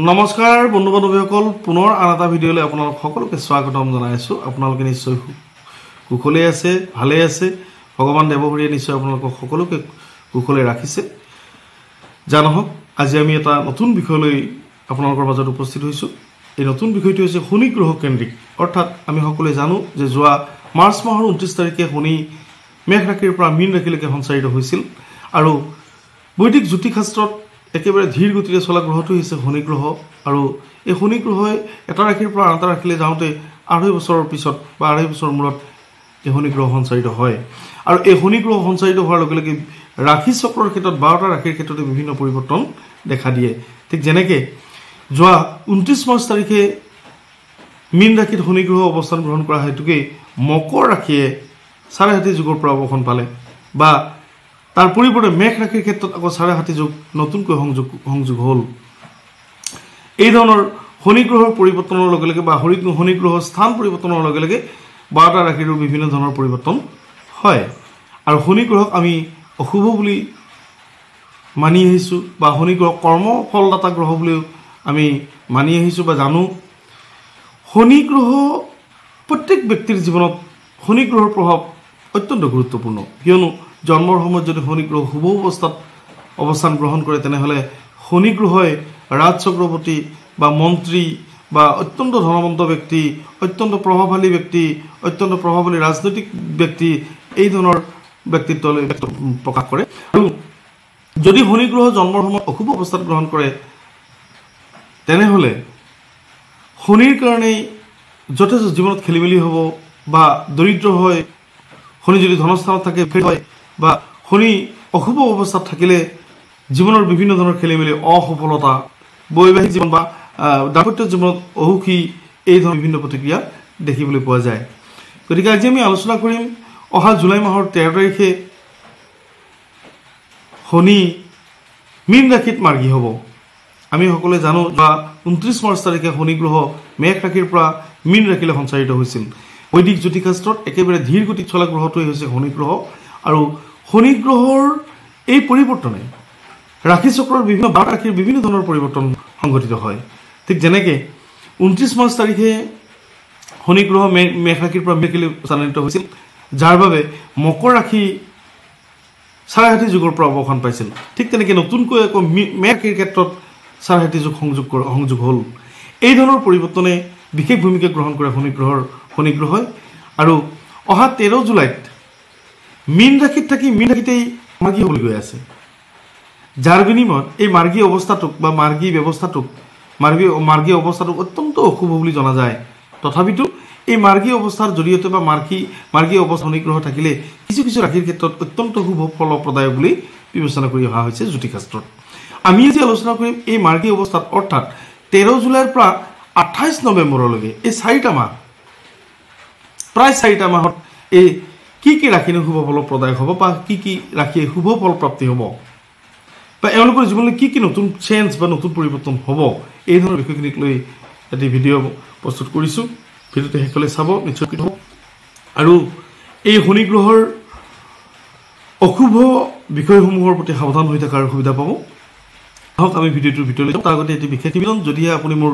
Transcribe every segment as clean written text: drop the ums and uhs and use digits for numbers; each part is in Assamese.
নমস্কাৰ বন্ধু বান্ধৱীসকল পুনৰ আন এটা ভিডিঅ'লৈ আপোনালোক সকলোকে স্বাগতম জনাইছো। আপোনালোকে নিশ্চয় কুশলে আছে, ভালে আছে। ভগৱান দেৱহৰিয়ে নিশ্চয় আপোনালোকক সকলোকে কুশলে ৰাখিছে। জানহক আজি আমি এটা নতুন বিষয়লৈ আপোনালোকৰ মাজত উপস্থিত হৈছো। এই নতুন বিষয়টো হৈছে শনি গ্ৰহ কেন্দ্ৰিক। অৰ্থাৎ আমি সকলোৱে জানো যে যোৱা মাৰ্চ মাহৰ 29 তাৰিখে শনি মেঘ ৰাশিৰ পৰা মীন ৰাশিলৈকে সঞ্চাৰিত হৈছিল আৰু বৈদিক জ্যোতিষশাস্ত্ৰত একেবাৰে ধীৰ গতিৰে চলা গ্ৰহটো হৈছে শনি গ্ৰহ আৰু এই শনি গ্ৰহই এটা ৰাশিৰ পৰা আনটা ৰাশিলৈ যাওঁতে 2.5 বছৰৰ পিছত বা 2.5 বছৰৰ মূৰত এই শনি গ্ৰহ সঞ্চাৰিত হয় আৰু এই শনি গ্ৰহ সঞ্চাৰিত হোৱাৰ লগে লগে ৰাশি চক্ৰৰ ক্ষেত্ৰত 12টা ৰাশিৰ ক্ষেত্ৰতে বিভিন্ন পৰিৱৰ্তন দেখা দিয়ে। ঠিক যেনেকৈ যোৱা 29 মাৰ্চ তাৰিখে মীন ৰাশিত শনি গ্ৰহ অৱস্থান গ্ৰহণ কৰা হেতুকে মকৰ ৰাশিয়ে 7.5 যুগৰ পৰা অৱসান পালে বা তাৰ পৰিৱৰ্তে মেঘ ৰাশিৰ ক্ষেত্ৰত আকৌ 7.5 যুগ নতুনকৈ সংযোগ হ'ল। এই ধৰণৰ শনি গ্ৰহৰ পৰিৱৰ্তনৰ লগে লগে বা শনি গ্ৰহৰ স্থান পৰিৱৰ্তনৰ লগে লগে 12টা ৰাশিৰো বিভিন্ন ধৰণৰ পৰিৱৰ্তন হয় আৰু শনি গ্ৰহক আমি অশুভ বুলি মানি আহিছোঁ বা শনি গ্ৰহ কৰ্মফলদাতা গ্ৰহ বুলিও আমি মানি আহিছোঁ বা জানো। শনি গ্ৰহ প্ৰত্যেক ব্যক্তিৰ জীৱনত শনি গ্ৰহৰ প্ৰভাৱ অত্যন্ত গুৰুত্বপূৰ্ণ, কিয়নো জন্মৰ সময়ত যদি শনি গ্ৰহ শুভ অৱস্থাত অৱস্থান গ্ৰহণ কৰে তেনেহ'লে শনি গ্ৰহই ৰাজ চক্ৰৱৰ্তী বা মন্ত্ৰী বা অত্যন্ত ধনৱন্ত ব্যক্তি, অত্যন্ত প্ৰভাৱশালী ব্যক্তি, অত্যন্ত প্ৰভাৱশালী ৰাজনৈতিক ব্যক্তি এই ধৰণৰ ব্যক্তিত্বলৈ প্ৰকাশ কৰে। আৰু যদি শনি গ্ৰহ জন্মৰ সময়ত অশুভ অৱস্থাত গ্ৰহণ কৰে তেনেহ'লে শনিৰ কাৰণেই যথেষ্ট জীৱনত খেলি মেলি হ'ব বা দৰিদ্ৰ হয়। শনি যদি ধনস্থানত থাকে হয় বা শনি অশুভ অৱস্থাত থাকিলে জীৱনৰ বিভিন্ন ধৰণৰ খেলি মেলি, অসফলতা, বৈবাহিক জীৱন বা দাম্পত্য জীৱনত অসুখী এই ধৰণৰ বিভিন্ন প্ৰতিক্ৰিয়া দেখিবলৈ পোৱা যায়। গতিকে আজি আমি আলোচনা কৰিম অহা জুলাই মাহৰ 13 তাৰিখে শনি মীন ৰাশিত মাৰ্গী হ'ব। আমি সকলোৱে জানো বা 29 মাৰ্চ তাৰিখে শনি গ্ৰহ মেঘ ৰাশিৰ পৰা মীন ৰাশিলৈ সঞ্চাৰিত হৈছিল। বৈদিক জ্যোতিষশাস্ত্ৰত একেবাৰে ধীৰ গতিত চলা গ্ৰহটোৱে হৈছে শনি গ্ৰহ আৰু শনি গ্ৰহৰ এই পৰিৱৰ্তনে ৰাশি চক্ৰৰ বিভিন্ন ৰাশিৰ বিভিন্ন ধৰণৰ পৰিৱৰ্তন সংঘটিত হয়। ঠিক যেনেকৈ 29 মাৰ্চ তাৰিখে শনি গ্ৰহ মেঘ ৰাশিৰ পৰা মেঘলৈ স্থানান্তৰিত হৈছিল, যাৰ বাবে মকৰ ৰাশি 7.5 যুগৰ পৰা অৱসান পাইছিল। ঠিক তেনেকৈ নতুনকৈ আকৌ মেঘ ৰাশিৰ ক্ষেত্ৰত 7.5 যুগ সংযোগ হ'ল। এই ধৰণৰ পৰিৱৰ্তনে বিশেষ ভূমিকা গ্ৰহণ কৰে শনি গ্ৰহই আৰু অহা 13 জুলাইত মীন ৰাশিত থাকি মীন ৰাশিতেই মাৰ্গী হ'বলৈ গৈ আছে, যাৰ বিনিময়ত এই মাৰ্গী অৱস্থাটোক বা মাৰ্গী অৱস্থাটোক অত্যন্ত অশুভ বুলি জনা যায়। তথাপিতো এই মাৰ্গী অৱস্থাৰ জৰিয়তে বা মাৰ্গী অৱস্থা শনি গ্ৰহ থাকিলে কিছু কিছু ৰাশিৰ ক্ষেত্ৰত অত্যন্ত শুভ ফলপ্ৰদায়ক বুলি বিবেচনা কৰি অহা হৈছে জ্যোতিষশাস্ত্ৰত। আমি আজি আলোচনা কৰিম এই মাৰ্গী অৱস্থাত অৰ্থাৎ 13 জুলাইৰ পৰা 28 নৱেম্বৰলৈকে এই 4টা মাহ, প্ৰায় 4টা মাহত এই কি ৰাশিৰ শুভ ফলপ্ৰদায়ক হ'ব বা কি ৰাশিয়ে শুভ ফল প্ৰাপ্তি হ'ব বা এওঁলোকৰ জীৱনলৈ কি নতুন চেঞ্জ বা নতুন পৰিৱৰ্তন হ'ব, এই ধৰণৰ বিষয়খিনিক লৈ এটি ভিডিঅ' প্ৰস্তুত কৰিছোঁ। ভিডিঅ'টো শেষলৈ চাব, নিশ্চয় হ'ব। আৰু এই শনি গ্ৰহৰ অশুভ বিষয়সমূহৰ প্ৰতি সাৱধান হৈ থকাৰ সুবিধা পাব। আহক আমি ভিডিঅ'টোৰ ভিতৰলৈ যাওঁ। তাৰ আগতে এটি বিশেষ নিবেদন, যদিহে আপুনি মোৰ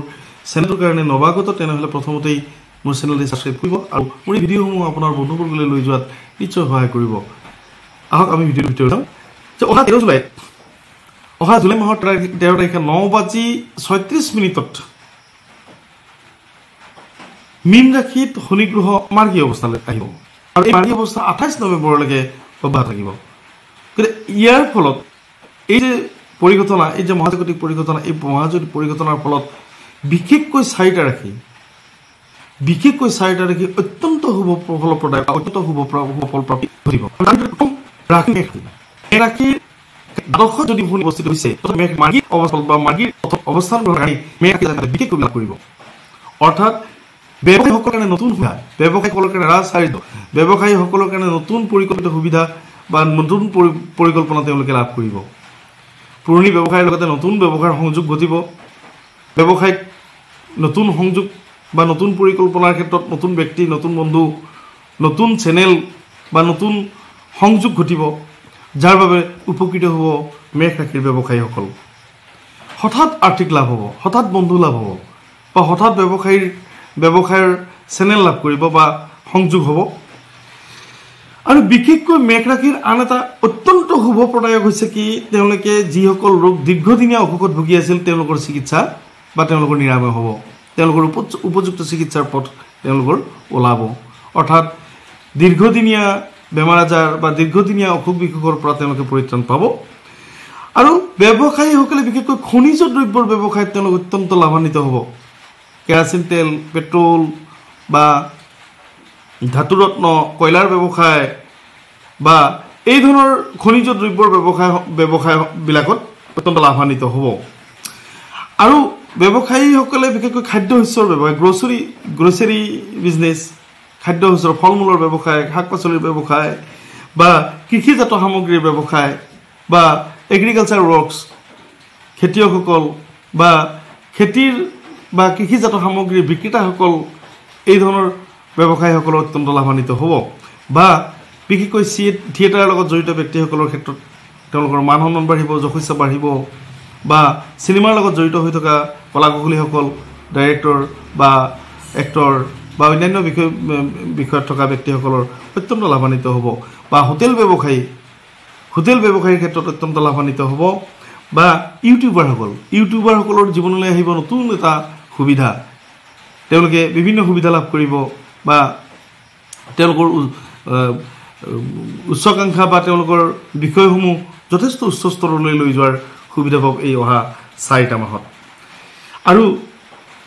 চেনেলটোৰ কাৰণে নৱাগত তেনেহ'লে প্ৰথমতেই মোৰ চেনেলটি ছাবস্ক্ৰাইব কৰিব আৰু মোৰ এই ভিডিঅ'সমূহ আপোনাৰ বন্ধুবৰ্গলৈ লৈ যোৱাত নিশ্চয় সহায় কৰিব। আহক আমি ভিডিঅ'টোৰ ভিতৰত যাওঁ। যে অহা জুলাই মাহৰ 13 তাৰিখে 9:36 মীন ৰাশিত শনি গ্ৰহ মাৰ্গী অৱস্থালৈ আহিব আৰু এই মাৰ্গী অৱস্থা 28 নৱেম্বৰলৈকে অব্যাহত থাকিব। গতিকে ইয়াৰ ফলত এই যে পৰিঘটনা, এই যে মহাজাগতিক পৰিঘটনা, এই মহাজাগতিক পৰিঘটনাৰ ফলত বিশেষকৈ 4টা ৰাশি অত্যন্ত শুভ ফলপ্ৰদায়, অত্যন্ত শুভ ফল প্ৰাপ্তি ঘটিব। ৰাশিৰ দ্বাদশত যদি শনি অৱস্থিত হৈছে মাৰ্গী অৱস্থা বা মাৰ্গীৰ অৱস্থান বিশেষকৈ লাভ কৰিব। অৰ্থাৎ ব্যৱসায়ীসকলৰ কাৰণে নতুন সুবিধা, ব্যৱসায়ীসকলৰ কাৰণে ৰাজচাৰিত, ব্যৱসায়ীসকলৰ কাৰণে নতুন পৰিকল্পিত সুবিধা বা নতুন পৰিকল্পনা তেওঁলোকে লাভ কৰিব। পুৰণি ব্যৱসায়ৰ লগতে নতুন ব্যৱসায়ৰ সংযোগ ঘটিব। ব্যৱসায়িক নতুন সংযোগ বা নতুন পৰিকল্পনাৰ ক্ষেত্ৰত নতুন ব্যক্তি, নতুন বন্ধু, নতুন চেনেল বা নতুন সংযোগ ঘটিব, যাৰ বাবে উপকৃত হ'ব মেঘ ৰাশিৰ ব্যৱসায়ীসকল। হঠাৎ আৰ্থিক লাভ হ'ব, হঠাৎ বন্ধু লাভ হ'ব, বা হঠাৎ ব্যৱসায়ৰ চেনেল লাভ কৰিব বা সংযোগ হ'ব। আৰু বিশেষকৈ মেঘ ৰাশিৰ আন এটা অত্যন্ত শুভপ্ৰদায়ক হৈছে কি, তেওঁলোকে যিসকল ৰোগ দীৰ্ঘদিনীয়া অসুখত ভুগি আছিল তেওঁলোকৰ চিকিৎসা বা তেওঁলোকৰ নিৰাময় হ'ব, তেওঁলোকৰ উপযুক্ত চিকিৎসাৰ পথ তেওঁলোকৰ ওলাব। অৰ্থাৎ দীৰ্ঘদিনীয়া বেমাৰ আজাৰ বা দীৰ্ঘদিনীয়া অসুখ বিসুখৰ পৰা তেওঁলোকে পৰিত্ৰাণ পাব। আৰু ব্যৱসায়ীসকলে বিশেষকৈ খনিজ দ্ৰব্যৰ ব্যৱসায়ত তেওঁলোক অত্যন্ত লাভান্বিত হ'ব। কেৰাচিন তেল, পেট্ৰল বা ধাতুৰত্ন, কয়লাৰ ব্যৱসায় বা এই ধৰণৰ খনিজ দ্ৰব্যৰ ব্যৱসায়বিলাকত অত্যন্ত লাভান্বিত হ'ব। আৰু ব্যৱসায়ীসকলে বিশেষকৈ খাদ্য শস্যৰ ব্যৱসায়, গ্ৰ'চাৰী বিজনেছ, খাদ্য শস্যৰ ফল মূলৰ ব্যৱসায়, শাক পাচলিৰ ব্যৱসায় বা কৃষিজাত সামগ্ৰীৰ ব্যৱসায় বা এগ্ৰিকালচাৰ ৱৰ্কছ, খেতিয়কসকল বা খেতিৰ বা কৃষিজাত সামগ্ৰীৰ বিক্ৰেতাসকল, এই ধৰণৰ ব্যৱসায়ীসকলৰ অত্যন্ত লাভান্বিত হ'ব। বা বিশেষকৈ থিয়েটাৰৰ লগত জড়িত ব্যক্তিসকলৰ ক্ষেত্ৰত তেওঁলোকৰ মান সন্মান বাঢ়িব, যশস্যা বাঢ়িব। বা চিনেমাৰ লগত জড়িত হৈ থকা কলা কুশলীসকল, ডাইৰেক্টৰ বা এক্টৰ বা অন্যান্য বিষয়ত থকা ব্যক্তিসকলৰ অত্যন্ত লাভান্বিত হ'ব। বা হোটেল ব্যৱসায়ীৰ ক্ষেত্ৰত অত্যন্ত লাভান্বিত হ'ব। বা ইউটিউবাৰসকলৰ জীৱনলৈ আহিব নতুন এটা সুবিধা, তেওঁলোকে বিভিন্ন সুবিধা লাভ কৰিব বা তেওঁলোকৰ উচ্চাকাংক্ষা বা তেওঁলোকৰ বিষয়সমূহ যথেষ্ট উচ্চ স্তৰলৈ লৈ যোৱাৰ সুবিধা পাব এই অহা 4টা মাহত। আৰু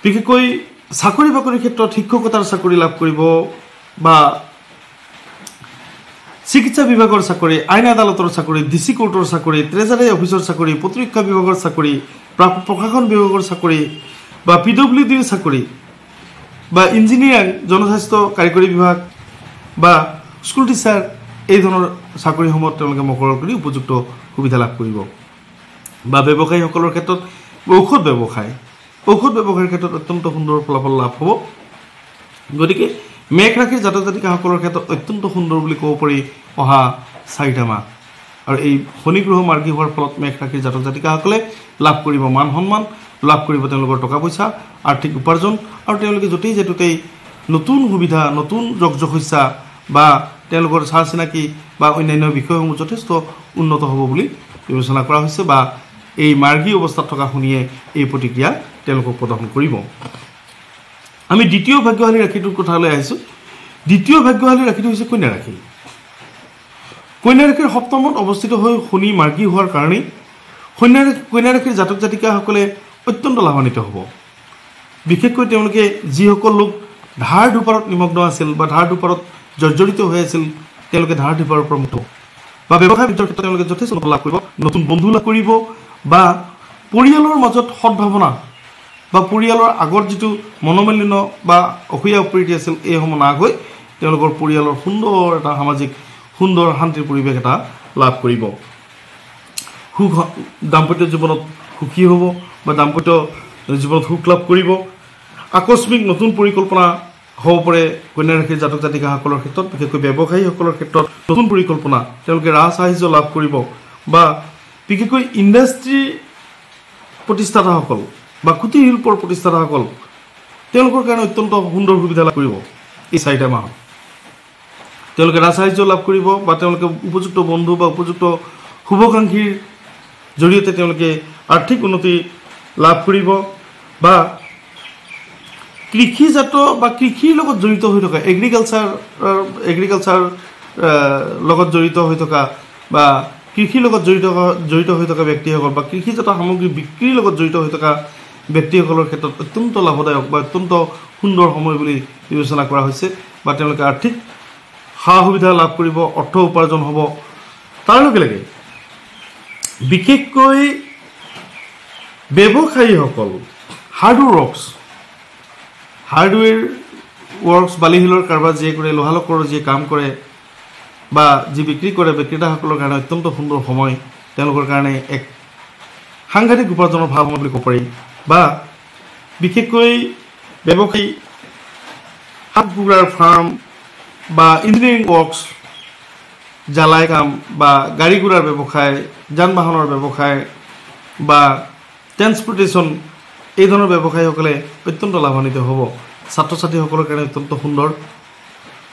বিশেষকৈ চাকৰি বাকৰিৰ ক্ষেত্ৰত শিক্ষকতাৰ চাকৰি লাভ কৰিব বা চিকিৎসা বিভাগৰ চাকৰি, আইন আদালতৰ চাকৰি, DC কোৰ্টৰ চাকৰি, ট্ৰেজাৰী অফিচৰ চাকৰি, প্ৰতিৰক্ষা বিভাগৰ চাকৰি, প্ৰশাসন বিভাগৰ চাকৰি বা PWDৰ চাকৰি বা ইঞ্জিনিয়াৰিং, জনস্বাস্থ্য কাৰিকৰী বিভাগ বা স্কুল টিচাৰ, এই ধৰণৰ চাকৰিসমূহত তেওঁলোকে মকৰৰ কৰি উপযুক্ত সুবিধা লাভ কৰিব। বা ব্যৱসায়ীসকলৰ ক্ষেত্ৰত ঔষধ ব্যৱসায়ৰ ক্ষেত্ৰত অত্যন্ত সুন্দৰ ফলাফল লাভ হ'ব। গতিকে মেঘ ৰাশিৰ জাতক জাতিকাসকলৰ ক্ষেত্ৰত অত্যন্ত সুন্দৰ বুলি ক'ব পাৰি অহা 4টা মাহ। আৰু এই শনি গ্ৰহ মাৰ্গী হোৱাৰ ফলত মেঘ ৰাশিৰ জাতক জাতিকাসকলে লাভ কৰিব মান সন্মান, লাভ কৰিব তেওঁলোকৰ টকা পইচা, আৰ্থিক উপাৰ্জন, আৰু তেওঁলোকে য'তেই যেতোতেই নতুন সুবিধা, নতুন যশস্যা বা তেওঁলোকৰ চাহ চিনাকি বা অন্যান্য বিষয়সমূহ যথেষ্ট উন্নত হ'ব বুলি বিবেচনা কৰা হৈছে। বা এই মাৰ্গী অৱস্থাত থকা শনিয়ে এই প্ৰতিক্ৰিয়া তেওঁলোকক প্ৰদৰ্শন কৰিব। আমি দ্বিতীয় ভাগ্যশালী ৰাশিটোৰ কথালৈ আহিছোঁ। দ্বিতীয় ভাগ্যশালী ৰাশিটো হৈছে কন্যা ৰাশি। কন্যা ৰাশিৰ সপ্তমত অৱস্থিত হৈ শনি মাৰ্গী হোৱাৰ কাৰণেই কন্যা ৰাশিৰ জাতক জাতিকাসকলে অত্যন্ত লাভান্বিত হ'ব। বিশেষকৈ তেওঁলোকে যিসকল লোক ধাৰ ধুপাৰত নিমগ্ন আছিল বা ধাৰ ধুপাৰত জৰ্জৰিত হৈ আছিল, তেওঁলোকে ধাৰ ধুপাৰৰ পৰা মুক্ত বা ব্যৱসায় ভিতৰত ক্ষেত্ৰত তেওঁলোকে যথেষ্ট লাভ কৰিব, নতুন বন্ধু লাভ কৰিব বা পৰিয়ালৰ মাজত সদ্ভাৱনা বা পৰিয়ালৰ আগৰ যিটো মনোমালিন্য বা অসূয়া অপ্ৰীতি আছিল, এইসমূহ নাশ হৈ তেওঁলোকৰ পৰিয়ালৰ সুন্দৰ এটা সামাজিক সুন্দৰ শান্তিৰ পৰিৱেশ এটা লাভ কৰিব। দাম্পত্য জীৱনত সুখী হ'ব বা দাম্পত্য জীৱনত সুখ লাভ কৰিব। আকস্মিক নতুন পৰিকল্পনা হ'ব পাৰে কন্যা ৰাশিৰ জাতক জাতিকাসকলৰ ক্ষেত্ৰত, বিশেষকৈ ব্যৱসায়ীসকলৰ ক্ষেত্ৰত নতুন পৰিকল্পনা, তেওঁলোকে ৰাজ সাহায্য লাভ কৰিব। বা বিশেষকৈ ইণ্ডাষ্ট্ৰী প্ৰতিষ্ঠাতাসকল বা কুটিৰ শিল্পৰ প্ৰতিষ্ঠাতাসকল, তেওঁলোকৰ কাৰণে অত্যন্ত সুন্দৰ সুবিধা লাভ কৰিব এই 4টা মাহত। তেওঁলোকে ৰাজ সাহায্য লাভ কৰিব বা তেওঁলোকে উপযুক্ত বন্ধু বা উপযুক্ত শুভাকাংক্ষীৰ জৰিয়তে তেওঁলোকে আৰ্থিক উন্নতি লাভ কৰিব। বা কৃষিজাত বা কৃষিৰ লগত জড়িত হৈ থকা এগ্ৰিকালচাৰ লগত জড়িত হৈ থকা বা কৃষিৰ লগত জড়িত হৈ থকা ব্যক্তিসকল বা কৃষিজাত সামগ্ৰী বিক্ৰীৰ লগত জড়িত হৈ থকা ব্যক্তিসকলৰ ক্ষেত্ৰত অত্যন্ত লাভদায়ক বা অত্যন্ত সুন্দৰ সময় বুলি বিবেচনা কৰা হৈছে। বা তেওঁলোকে আৰ্থিক সা সুবিধা লাভ কৰিব, অৰ্থ উপাৰ্জন হ'ব। তাৰ লগে লগে বিশেষকৈ ব্যৱসায়ীসকল হাৰ্ডৱেৰ ৱৰ্কছ, বালিশিলৰ কাৰবাৰ যিয়ে কৰে, লোহালকৰৰ যিয়ে কাম কৰে বা যি বিক্ৰী কৰে, বিক্ৰেতাসকলৰ কাৰণে অত্যন্ত সুন্দৰ সময়, তেওঁলোকৰ কাৰণে এক সাংঘাতিক উপাৰ্জনৰ ভাল সময় বুলি ক'ব পাৰি। বা বিশেষকৈ ব্যৱসায়ী, হাঁহ কুকুৰাৰ ফাৰ্ম বা ইঞ্জিনিয়াৰিং ৱৰ্কছ, জালাই কাম বা গাড়ী ঘোঁৰাৰ ব্যৱসায়, যান বাহনৰ ব্যৱসায় বা ট্ৰেন্সপৰ্টেশ্যন এই ধৰণৰ ব্যৱসায়ীসকলে অত্যন্ত লাভান্বিত হ'ব। ছাত্ৰ ছাত্ৰীসকলৰ কাৰণে অত্যন্ত সুন্দৰ।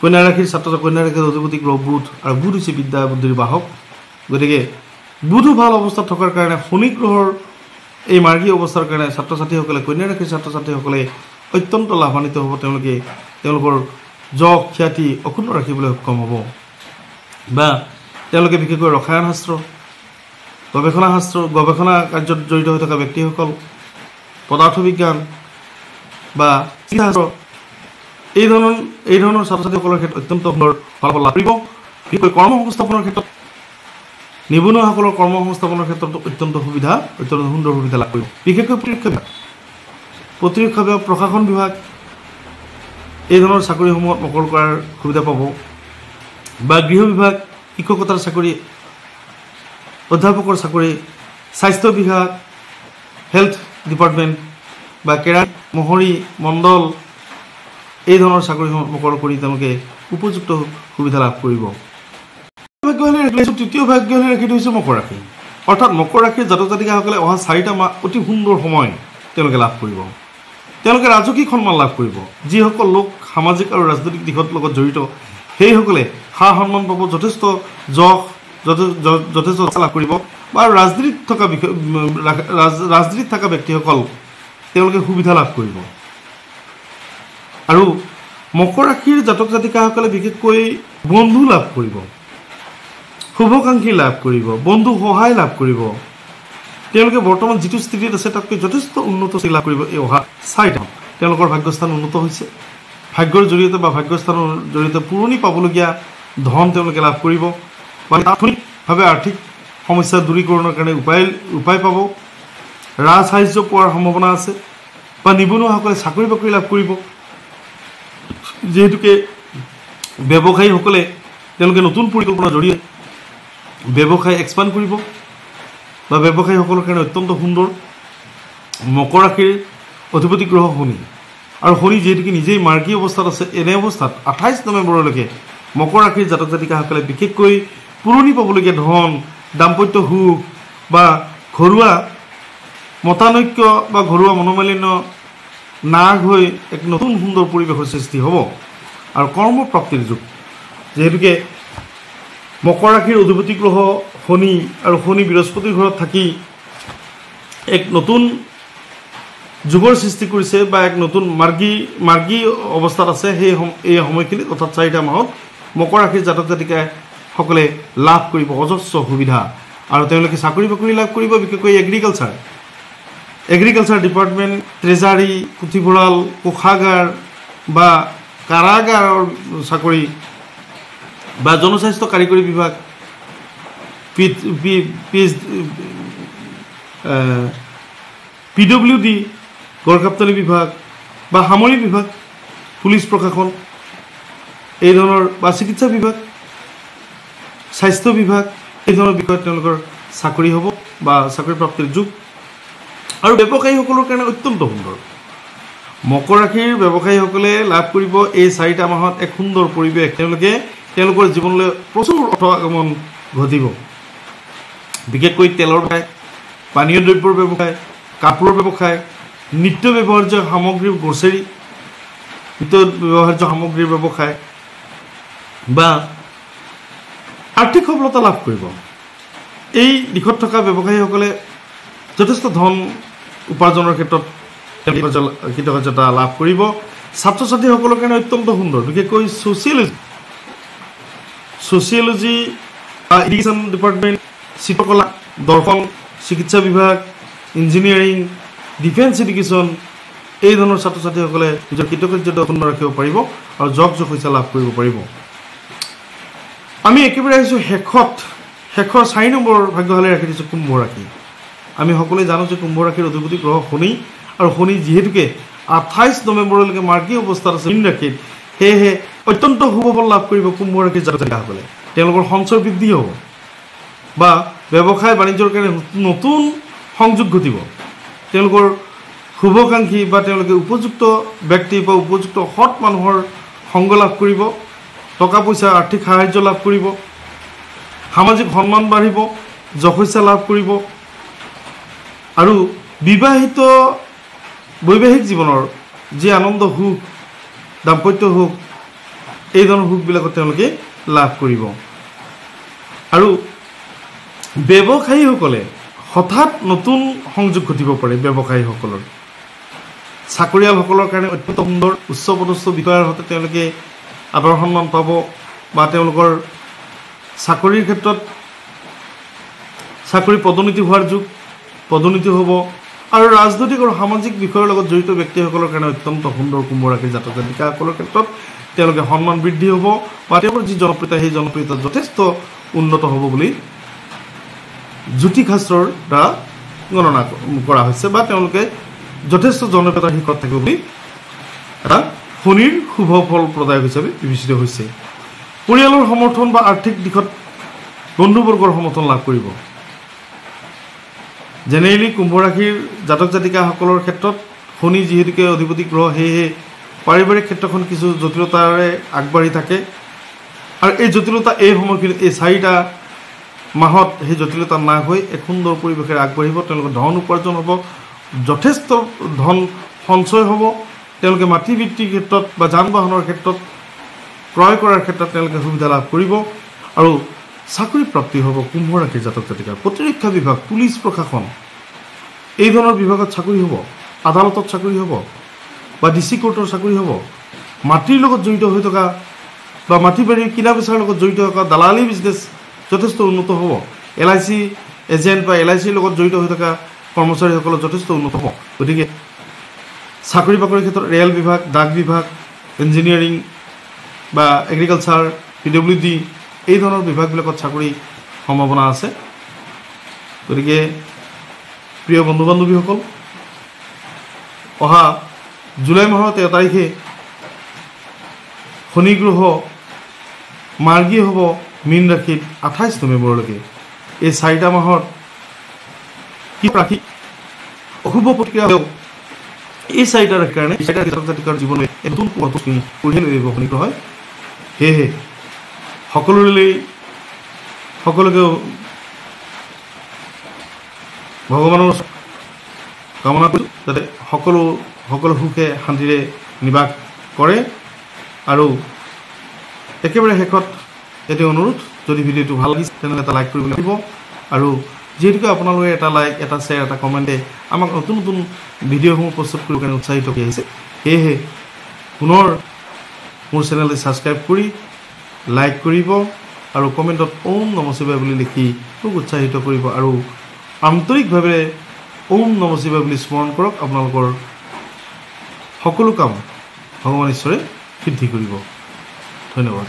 কন্যা ৰাশিৰ কন্যা ৰাশিৰ অধিপতি গ্ৰহ বুধ, আৰু বুধ হৈছে বিদ্যা বুদ্ধিৰ বাহক। গতিকে বুধো ভাল অৱস্থাত থকাৰ কাৰণে শনি গ্ৰহৰ এই মাৰ্গী অৱস্থাৰ কাৰণে ছাত্ৰ ছাত্ৰীসকলে কন্যা ৰাশিৰ ছাত্ৰ ছাত্ৰীসকলে অত্যন্ত লাভান্বিত হ'ব। তেওঁলোকৰ যশ খ্যাতি অক্ষুণ্ণ ৰাখিবলৈ সক্ষম হ'ব, বা তেওঁলোকে বিশেষকৈ ৰসায়ন শাস্ত্ৰ, গৱেষণা কাৰ্যত জড়িত হৈ থকা ব্যক্তিসকল, পদাৰ্থ বিজ্ঞান বা চিকিৎসা এই ধৰণৰ ছাত্ৰ ছাত্ৰীসকলৰ ক্ষেত্ৰত অত্যন্ত সুন্দৰ ফলাফল লাভ কৰিব। বিশেষকৈ কৰ্ম সংস্থাপনৰ ক্ষেত্ৰত নিবনুৱাসকলৰ কৰ্ম সংস্থাপনৰ ক্ষেত্ৰত অত্যন্ত সুন্দৰ সুবিধা লাভ কৰিব। বিশেষকৈ প্ৰতিৰক্ষা বিভাগ, প্ৰশাসন বিভাগ এই ধৰণৰ চাকৰিসমূহত মকল কৰাৰ সুবিধা পাব, বা গৃহ বিভাগ, শিক্ষকতাৰ চাকৰি, অধ্যাপকৰ চাকৰি, স্বাস্থ্য বিভাগ, হেল্থ ডিপাৰ্টমেণ্ট বা কেৰাণী, মহৰী, মণ্ডল এই ধৰণৰ চাকৰিসমূহ মকল কৰি তেওঁলোকে উপযুক্ত সুবিধা লাভ কৰিব। তৃতীয় ভাগ্যশালী ৰাশিটো হৈছে মকৰ ৰাশি, অৰ্থাৎ মকৰ ৰাশিৰ জাতক জাতিকাসকলে অহা 4টা মাহ অতি সুন্দৰ সময় তেওঁলোকে লাভ কৰিব। তেওঁলোকে ৰাজকীয় সন্মান লাভ কৰিব। যিসকল লোক সামাজিক আৰু ৰাজনৈতিক দিশৰ লগত জড়িত সেইসকলে সা সন্মান পাব, যথেষ্ট লাভ কৰিব, বা ৰাজনীতিত থকা ব্যক্তিসকল তেওঁলোকে সুবিধা লাভ কৰিব। আৰু মকৰ ৰাশিৰ জাতক জাতিকাসকলে বিশেষকৈ বন্ধু লাভ কৰিব, শুভকাংক্ষী লাভ কৰিব, বন্ধু সহায় লাভ কৰিব। তেওঁলোকে বৰ্তমান যিটো স্থিতিত আছে তাতকৈ যথেষ্ট উন্নত লাভ কৰিব। এই অহা 4টা তেওঁলোকৰ ভাগ্যস্থান উন্নত হৈছে। ভাগ্যৰ জৰিয়তে বা ভাগ্যস্থানৰ জৰিয়তে পুৰণি পাবলগীয়া ধন তেওঁলোকে লাভ কৰিব, বা তাৎক্ষণিকভাৱে আৰ্থিক সমস্যা দূৰীকৰণৰ কাৰণে উপায় পাব। ৰাজসাহায্য পোৱাৰ সম্ভাৱনা আছে, বা নিবনুৱাসকলে চাকৰি বাকৰি লাভ কৰিব। যিহেতুকে ব্যৱসায়ীসকলে তেওঁলোকে নতুন পৰিকল্পনাৰ জৰিয়তে ব্যৱসায় এক্সপাণ্ড কৰিব, বা ব্যৱসায়ীসকলৰ কাৰণে অত্যন্ত সুন্দৰ। মকৰ ৰাশিৰ অধিপতি গ্ৰহ শনি, আৰু শনি যিহেতুকে নিজেই মাৰ্গী অৱস্থাত আছে, এনে অৱস্থাত 28 নৱেম্বৰলৈকে মকৰ ৰাশিৰ জাতক জাতিকাসকলে বিশেষকৈ পুৰণি পাবলগীয়া ধন, দাম্পত্য সুখ বা ঘৰুৱা মতানৈক্য বা ঘৰুৱা মনোমালিন্য নাশ হৈ এক নতুন সুন্দৰ পৰিৱেশৰ সৃষ্টি হ'ব। আৰু কৰ্মপ্ৰাপ্তিৰ যুগ, যিহেতুকে মকৰ ৰাশিৰ অধিপতি গ্ৰহ শনি, আৰু শনি বৃহস্পতিৰ ঘৰত থাকি এক নতুন যুগৰ সৃষ্টি কৰিছে, বা এক নতুন মাৰ্গী অৱস্থাত আছে। এই সময়খিনিত অৰ্থাৎ 4টা মাহত মকৰ ৰাশিৰ জাতক জাতিকাসকলে লাভ কৰিব অজস্ৰ সুবিধা, আৰু তেওঁলোকে চাকৰি বাকৰি লাভ কৰিব। বিশেষকৈ এগ্ৰিকালচাৰ ডিপাৰ্টমেণ্ট, ট্ৰেজাৰী, পুথিভঁৰাল, কোষাগাৰ বা কাৰাগাৰৰ চাকৰি, বা জনস্বাস্থ্য কাৰিকৰী বিভাগ, PWD গড়কাপ্তানি বিভাগ, বা সামৰিক বিভাগ, পুলিচ প্ৰশাসন এই ধৰণৰ, বা চিকিৎসা বিভাগ, স্বাস্থ্য বিভাগ এই ধৰণৰ বিষয়ত তেওঁলোকৰ চাকৰি হ'ব, বা চাকৰি প্ৰাপ্তিৰ যুগ। আৰু ব্যৱসায়ীসকলৰ কাৰণে অত্যন্ত সুন্দৰ। মকৰ ৰাশিৰ ব্যৱসায়ীসকলে লাভ কৰিব এই 4টা মাহত এক সুন্দৰ পৰিৱেশ। তেওঁলোকৰ জীৱনলৈ প্ৰচুৰ অৰ্থ আগমন ঘটিব। বিশেষকৈ তেলৰ ব্যৱসায়, পানীয় দ্ৰব্যৰ ব্যৱসায়, কাপোৰৰ ব্যৱসায়, নিত্য ব্যৱহাৰ্য সামগ্ৰীৰ গ্ৰ'চাৰী, নিত্য ব্যৱহাৰ্য সামগ্ৰীৰ ব্যৱসায়, বা আৰ্থিক সফলতা লাভ কৰিব। এই দিশত থকা ব্যৱসায়ীসকলে যথেষ্ট ধন উপাৰ্জনৰ ক্ষেত্ৰত কৃতকাৰ্যতা লাভ কৰিব। ছাত্ৰ ছাত্ৰীসকলৰ কাৰণে অত্যন্ত সুন্দৰ। বিশেষকৈ ছ'চিয়লজি, এডুকেশ্যন ডিপাৰ্টমেণ্ট, চিত্ৰকলা, দৰ্শন, চিকিৎসা বিভাগ, ইঞ্জিনিয়াৰিং, ডিফেন্স এডুকেশ্যন এই ধৰণৰ ছাত্ৰ ছাত্ৰীসকলে নিজৰ কৃতকাৰ্যতা অক্ষুণ্ণ ৰাখিব পাৰিব, আৰু যশ পইচা লাভ কৰিব পাৰিব। আমি একেবাৰে আহিছোঁ শেষৰ 4 নম্বৰ ভাগ্যশালী ৰাশি দিছোঁ কুম্ভ ৰাশি। আমি সকলোৱে জানো যে কুম্ভ ৰাশিৰ অধিপতি গ্ৰহ শনি, আৰু শনি যিহেতুকে 28 নৱেম্বৰলৈকে মাৰ্গী অৱস্থাত আছে মীন ৰাশিত, সেয়েহে অত্যন্ত শুভ ফল লাভ কৰিব কুম্ভ ৰাশিৰ জাতক জাতিকাসকলে। তেওঁলোকৰ সঞ্চয় বৃদ্ধি হ'ব, বা ব্যৱসায় বাণিজ্যৰ কাৰণে নতুন সংযোগ ঘটিব। তেওঁলোকৰ শুভকাংক্ষী বা তেওঁলোকে উপযুক্ত ব্যক্তি বা উপযুক্ত সৎ মানুহৰ সংগ লাভ কৰিব, টকা পইচা আৰ্থিক সাহায্য লাভ কৰিব, সামাজিক সন্মান বাঢ়িব, যশস্যা লাভ কৰিব, আৰু বৈবাহিক জীৱনৰ যি আনন্দ সুখ দাম্পত্য সুখ এই ধৰণৰ সুখবিলাকত তেওঁলোকে লাভ কৰিব আৰু ব্যৱসায়ীসকলে হঠাৎ নতুন সংযোগ ঘটিব পাৰে ব্যৱসায়ীসকলৰ চাকৰিয়ালসকলৰ কাৰণে অত্যন্ত সুন্দৰ উচ্চ পদস্থ বিষয়াৰ সৈতে তেওঁলোকে আদৰ সন্মান পাব বা তেওঁলোকৰ চাকৰিৰ ক্ষেত্ৰত চাকৰি পদোন্নতি হোৱাৰ যুগ পদোন্নতি হ'ব আৰু ৰাজনৈতিক আৰু সামাজিক বিষয়ৰ লগত জড়িত ব্যক্তিসকলৰ কাৰণে অত্যন্ত সুন্দৰ কুম্ভ ৰাশিৰ জাতক জাতিকাসকলৰ ক্ষেত্ৰত তেওঁলোকে সন্মান বৃদ্ধি হ'ব বা তেওঁলোকৰ যি জনপ্ৰিয়তা সেই জনপ্ৰিয়তা যথেষ্ট উন্নত হ'ব বুলি জ্যোতিষশাস্ত্ৰৰ দ্বাৰা গণনা কৰা হৈছে বা তেওঁলোকে যথেষ্ট জনপ্ৰিয়তাৰ শিখৰত থাকিব বুলি এটা শনিৰ শুভ ফল প্ৰদায়ক হিচাপে বিবেচিত হৈছে পৰিয়ালৰ সমৰ্থন বা আৰ্থিক দিশত বন্ধুবৰ্গৰ সমৰ্থন লাভ কৰিব জেনেৰেলি কুম্ভ ৰাশিৰ জাতক জাতিকাসকলৰ ক্ষেত্ৰত শনি যিহেতুকে অধিপতি গ্ৰহ সেয়েহে পাৰিবাৰিক ক্ষেত্ৰখন কিছু জটিলতাৰে আগবাঢ়ি থাকে আৰু এই জটিলতা এই সময়খিনিত এই 4টা মাহত সেই জটিলতা না হৈ এক সুন্দৰ পৰিৱেশেৰে আগবাঢ়িব তেওঁলোকৰ ধন উপাৰ্জন হ'ব যথেষ্ট ধন সঞ্চয় হ'ব তেওঁলোকে মাটি বৃত্তিৰ ক্ষেত্ৰত বা যান বাহনৰ ক্ষেত্ৰত ক্ৰয় কৰাৰ ক্ষেত্ৰত তেওঁলোকে সুবিধা লাভ কৰিব আৰু চাকৰি প্ৰাপ্তি হ'ব কুম্ভ ৰাশিৰ জাতক জাতিকাৰ প্ৰতিৰক্ষা বিভাগ পুলিচ প্ৰশাসন এই ধৰণৰ বিভাগত চাকৰি হ'ব আদালতত চাকৰি হ'ব বা ডিসি কোৰ্টৰ চাকৰি হ'ব মাটিৰ লগত জড়িত হৈ থকা বা মাটি বাৰী কিনা বেচাৰ লগত জড়িত থকা দালালি বিজনেছ যথেষ্ট উন্নত হ'ব LIC এজেণ্ট বা LICৰ লগত জড়িত হৈ থকা কৰ্মচাৰীসকলৰ যথেষ্ট উন্নত হ'ব গতিকে চাকৰি বাকৰিৰ ক্ষেত্ৰত ৰেল বিভাগ ডাক বিভাগ ইঞ্জিনিয়াৰিং বা এগ্ৰিকালচাৰ PWD এই ধৰণৰ বিভাগবিলাকত চাকৰি সম্ভাৱনা আছে গতিকে প্ৰিয় বন্ধু বান্ধৱীসকল অহা জুলাই মাহৰ 13 তাৰিখে শনি গ্ৰহ মাৰ্গী হ'ব মীন ৰাশিত 28 নৱেম্বৰলৈকে এই 4টা মাহত কি ৰাশি অশুভ প্ৰতিক্ৰিয়া হ'ব এই 4টা ৰাশিৰ কাৰণে 4টা জাতক জাতিকাৰ জীৱনলৈ নতুন পথখিনি কঢ়িয়াই লৈ আহিব শনি গ্ৰহই সেয়েহে সকলোকে ভগৱানৰ কামনা কৰিছোঁ যাতে সকলো সুখে শান্তিৰে নিবাস কৰে আৰু একেবাৰে শেষত এটি অনুৰোধ যদি ভিডিঅ'টো ভাল লাগিছে তেনে এটা লাইক কৰিব লাগিব আৰু যেহেতুকে আপোনালোকে এটা লাইক এটা শ্বেয়াৰ এটা কমেণ্টে আমাক নতুন নতুন ভিডিঅ'সমূহ প্ৰস্তুত কৰিবৰ কাৰণে উৎসাহিত কৰি আহিছে সেয়েহে পুনৰ মোৰ চেনেলটো ছাবস্ক্ৰাইব কৰি লাইক কৰিব আৰু কমেণ্টত ওম নমঃ শিৱায় বুলি লিখি খুব উৎসাহিত কৰিব আৰু আন্তৰিকভাৱে ওম নমঃ শিৱায় বুলি স্মৰণ কৰক আপোনালোকৰ সকলো কাম ভগৱান ঈশ্বৰে সিদ্ধি কৰিব ধন্যবাদ